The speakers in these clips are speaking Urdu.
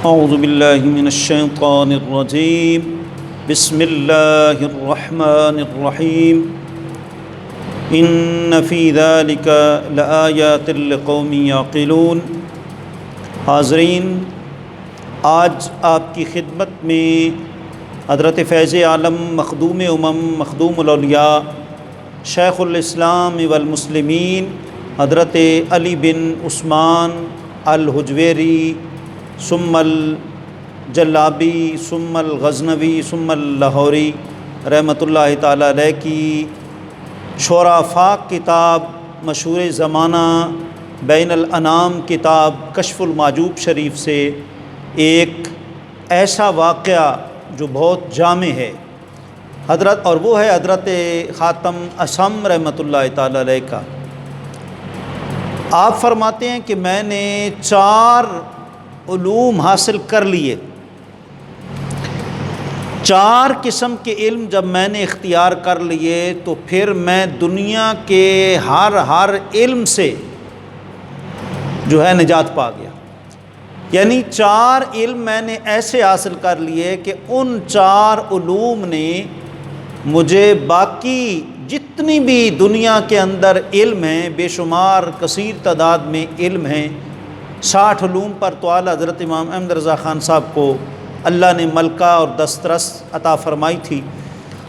اعوذ باللہ من الشیطان الرجیم بسم اللہ الرحمن الرحیم ان فی ذلک لآیات لقوم یعقلون۔ حاضرین، آج آپ کی خدمت میں حضرت فیض عالم مخدوم مخدوم الاولیاء شیخ الاسلام والمسلمین حضرت علی بن عثمان الحجویری ثم الجلابی ثم الغزنوی ثم اللاہوری رحمۃ اللہ تعالیٰ علیہ کی شعراء کتاب مشہور زمانہ بین الانام کتاب کشف المحجوب شریف سے ایک ایسا واقعہ جو بہت جامع ہے اور وہ ہے حضرت خاتم اصم رحمۃ اللہ تعالیٰ علیہ کا۔ آپ فرماتے ہیں کہ میں نے 4 علوم حاصل کر لیے، 4 قسم کے علم جب میں نے اختیار کر لیے تو پھر میں دنیا کے ہر علم سے جو ہے نجات پا گیا۔ یعنی 4 علم میں نے ایسے حاصل کر لیے کہ ان 4 علوم نے مجھے باقی جتنی بھی دنیا کے اندر علم ہیں، بے شمار کثیر تعداد میں علم ہیں، 60 علوم پر تو اعلیٰ حضرت امام احمد رضا خان صاحب کو اللہ نے ملکہ اور دسترس عطا فرمائی تھی،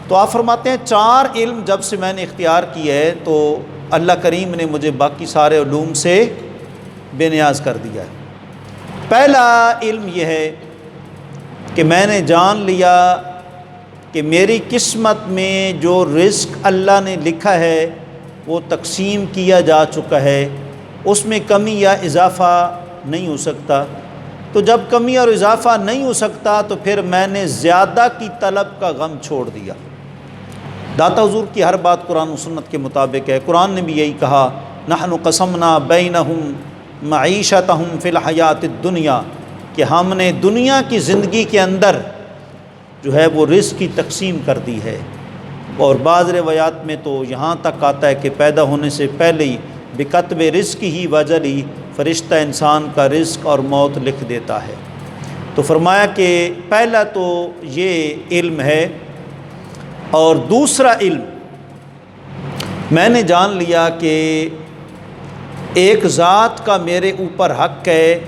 تو آپ فرماتے ہیں 4 علم جب سے میں نے اختیار کیا ہے تو اللہ کریم نے مجھے باقی سارے علوم سے بے نیاز کر دیا ہے۔ پہلا علم یہ ہے کہ میں نے جان لیا کہ میری قسمت میں جو رزق اللہ نے لکھا ہے وہ تقسیم کیا جا چکا ہے، اس میں کمی یا اضافہ نہیں ہو سکتا۔ تو جب کمی اور اضافہ نہیں ہو سکتا تو پھر میں نے زیادہ کی طلب کا غم چھوڑ دیا۔ داتا حضور کی ہر بات قرآن و سنت کے مطابق ہے۔ قرآن نے بھی یہی کہا، نحن قسمنا بینہم معیشتہم فی الحیات الدنیا، کہ ہم نے دنیا کی زندگی کے اندر جو ہے وہ رزق کی تقسیم کر دی ہے۔ اور بعض روایات میں تو یہاں تک آتا ہے کہ پیدا ہونے سے پہلے ہی بکتب رزق ہی وجلی، فرشتہ انسان کا رزق اور موت لکھ دیتا ہے۔ تو فرمایا کہ پہلا تو یہ علم ہے، اور دوسرا علم میں نے جان لیا کہ ایک ذات کا میرے اوپر حق ہے،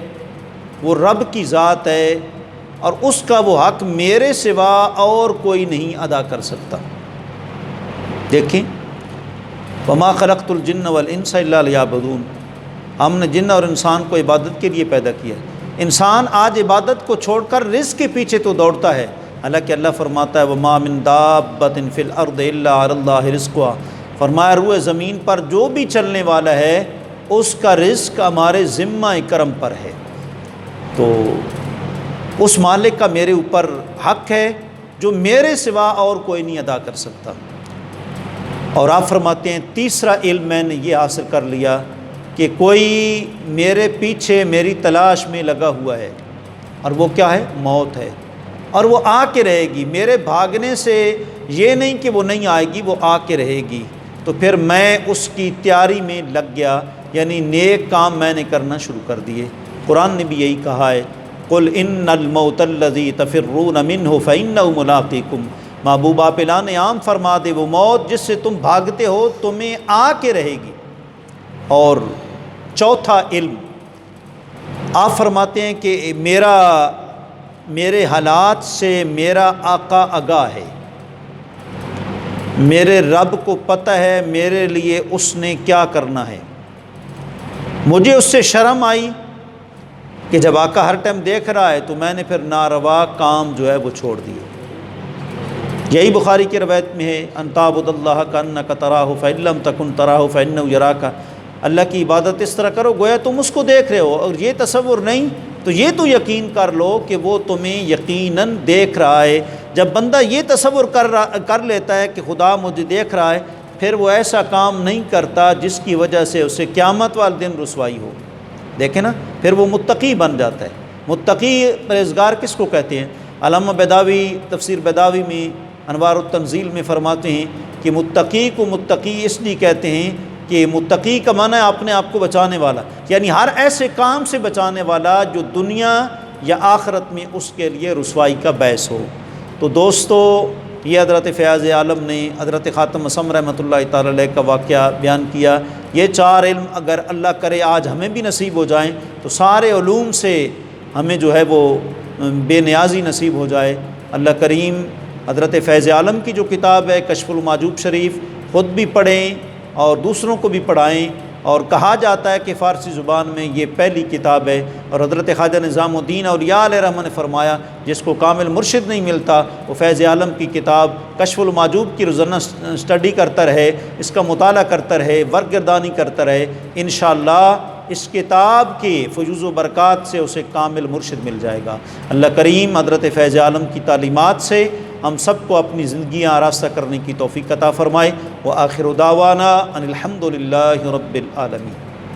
وہ رب کی ذات ہے، اور اس کا وہ حق میرے سوا اور کوئی نہیں ادا کر سکتا۔ دیکھیں، وما خلقت الجن والانس الا لیعبدون، ہم نے جن اور انسان کو عبادت کے لیے پیدا کیا۔ انسان آج عبادت کو چھوڑ کر رزق کے پیچھے تو دوڑتا ہے، حالانکہ اللہ فرماتا ہے وما من دابۃ فی الارض الا علی اللہ رزقها، فرمایا روئے زمین پر جو بھی چلنے والا ہے اس کا رزق ہمارے ذمہ کرم پر ہے۔ تو اس مالک کا میرے اوپر حق ہے جو میرے سوا اور کوئی نہیں ادا کر سکتا۔ اور آپ فرماتے ہیں تیسرا علم میں نے یہ حاصل کر لیا کہ کوئی میرے پیچھے میری تلاش میں لگا ہوا ہے، اور وہ کیا ہے؟ موت ہے، اور وہ آ کے رہے گی۔ میرے بھاگنے سے یہ نہیں کہ وہ نہیں آئے گی، وہ آ کے رہے گی۔ تو پھر میں اس کی تیاری میں لگ گیا، یعنی نیک کام میں نے کرنا شروع کر دیے۔ قرآن نے بھی یہی کہا ہے، قل ان الموت الذی تفرون منہ فانہ ملاقیکم، محبوب آپ اعلان عام فرما دے وہ موت جس سے تم بھاگتے ہو تمہیں آ کے رہے گی۔ اور چوتھا علم آپ فرماتے ہیں کہ میرے حالات سے میرا آقا آگاہ ہے، میرے رب کو پتہ ہے میرے لیے اس نے کیا کرنا ہے۔ مجھے اس سے شرم آئی کہ جب آقا ہر ٹائم دیکھ رہا ہے تو میں نے پھر ناروا کام جو ہے وہ چھوڑ دیے۔ یہی بخاری کی روایت میں ہے، ان تعبد اللہ کانک تراہ فان لم تکن تراہ فانہ یراک، اللہ کی عبادت اس طرح کرو گویا تم اس کو دیکھ رہے ہو، اور یہ تصور نہیں تو یہ تو یقین کر لو کہ وہ تمہیں یقیناً دیکھ رہا ہے۔ جب بندہ یہ تصور کر لیتا ہے کہ خدا مجھے دیکھ رہا ہے، پھر وہ ایسا کام نہیں کرتا جس کی وجہ سے اسے قیامت والے دن رسوائی ہو۔ دیکھیں نا، پھر وہ متقی بن جاتا ہے۔ متقی پرہیزگار کس کو کہتے ہیں؟ علامہ بیضاوی تفسیر بیضاوی میں انوار التنزیل میں فرماتے ہیں کہ متقی کو متقی اس لیے کہتے ہیں کہ متقی کا معنی ہے اپنے آپ کو بچانے والا، یعنی ہر ایسے کام سے بچانے والا جو دنیا یا آخرت میں اس کے لیے رسوائی کا باعث ہو۔ تو دوستو، یہ حضرت فیاض عالم نے حضرت خاتم مسم رحمۃ اللہ تعالی علیہ کا واقعہ بیان کیا۔ یہ 4 علم اگر اللہ کرے آج ہمیں بھی نصیب ہو جائیں تو سارے علوم سے ہمیں جو ہے وہ بے نیازی نصیب ہو جائے۔ اللہ کریم حضرت فیض عالم کی جو کتاب ہے کشف المحجوب شریف خود بھی پڑھیں اور دوسروں کو بھی پڑھائیں، اور کہا جاتا ہے کہ فارسی زبان میں یہ پہلی کتاب ہے، اور حضرت خواجہ نظام الدین اولیاء علیہ رحمہ نے فرمایا جس کو کامل مرشد نہیں ملتا وہ فیض عالم کی کتاب کشف المحجوب کی روزانہ اسٹڈی کرتا رہے، اس کا مطالعہ کرتا رہے، ورق گردانی کرتا رہے، انشاءاللہ اس کتاب کے فیوز و برکات سے اسے کامل مرشد مل جائے گا۔ اللہ کریم حضرت فیض عالم کی تعلیمات سے ہم سب کو اپنی زندگیاں آراستہ کرنے کی توفیق عطا فرمائے۔ وآخر دعوانا ان الحمد للہ رب العالمین۔